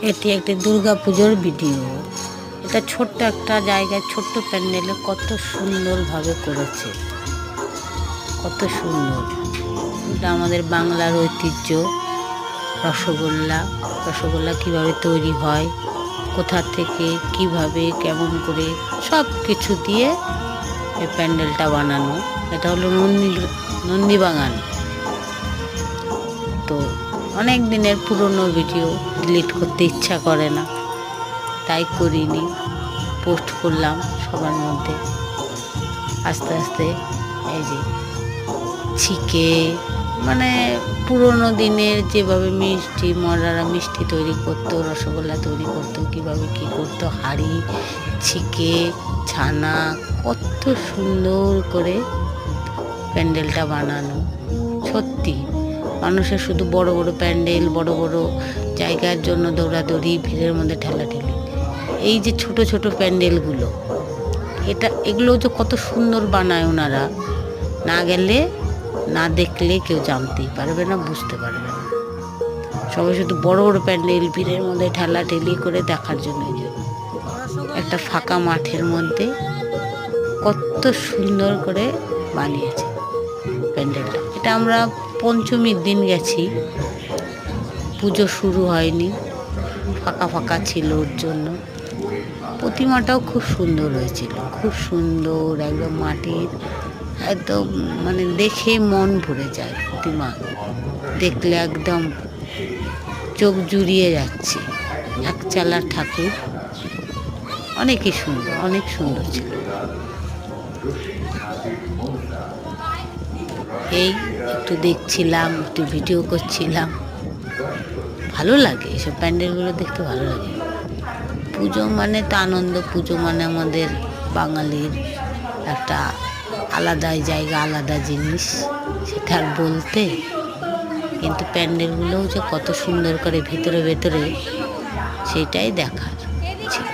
এটি একটি দুর্গাপুজোর ভিডিও। এটা ছোট্ট একটা জায়গায় ছোট্ট প্যান্ডেলে কত সুন্দরভাবে করেছে, কত সুন্দর। এটা আমাদের বাংলার ঐতিহ্য রসগোল্লা। রসগোল্লা কীভাবে তৈরি হয়, কোথা থেকে কিভাবে কেমন করে সব কিছু দিয়ে এই প্যান্ডেলটা বানানো। এটা হলো নন্দীবাগান। তো অনেক দিনের পুরনো ভিডিও, ডিলিট করতে ইচ্ছা করে না, তাই করিনি, পোস্ট করলাম সবার মধ্যে। আস্তে আস্তে এই যে ছিকে, মানে পুরনো দিনের যেভাবে মিষ্টি মরারা মিষ্টি তৈরি করতো, রসগোল্লা তৈরি করতো, কীভাবে কী করতো, হাঁড়ি ছিকে ছানা, কত সুন্দর করে প্যান্ডেলটা বানানো। সত্যি মানুষের শুধু বড় বড় প্যান্ডেল, বড় বড় জায়গার জন্য দৌড়াদৌড়ি, ভিড়ের মধ্যে ঠেলাঠেলি। এই যে ছোট ছোট প্যান্ডেলগুলো, এগুলো যে কত সুন্দর বানায় ওনারা, না গেলে না দেখলে কেউ জানতেই পারবে না, বুঝতে পারবে না। সবাই শুধু বড় বড় প্যান্ডেল, ভিড়ের মধ্যে ঠেলাঠেলি করে দেখার জন্য। একটা ফাঁকা মাঠের মধ্যে কত সুন্দর করে বানিয়েছে প্যান্ডেলটা। এটা আমরা পঞ্চমীর দিন গেছি, পুজো শুরু হয়নি, ফাঁকা ফাঁকা ছিল ওর জন্য। প্রতিমাটাও খুব সুন্দর হয়েছিল, খুব সুন্দর, একদম মাটির, একদম মানে দেখে মন ভরে যায়। প্রতিমা দেখলে একদম চোখ জুড়িয়ে যাচ্ছে। একচালার ঠাকুর, অনেকই সুন্দর, অনেক সুন্দর ছিল। এই একটু দেখছিলাম, একটু ভিডিও করছিলাম। ভালো লাগে এসব প্যান্ডেলগুলো দেখতে, ভালো লাগে। পুজো মানে তো আনন্দ, পুজো মানে আমাদের বাঙালির একটা আলাদাই জায়গা, আলাদা জিনিস, সেটা আর বলতে। কিন্তু প্যান্ডেলগুলোও যে কত সুন্দর করে ভেতরে ভেতরে, সেটাই দেখার ছিল।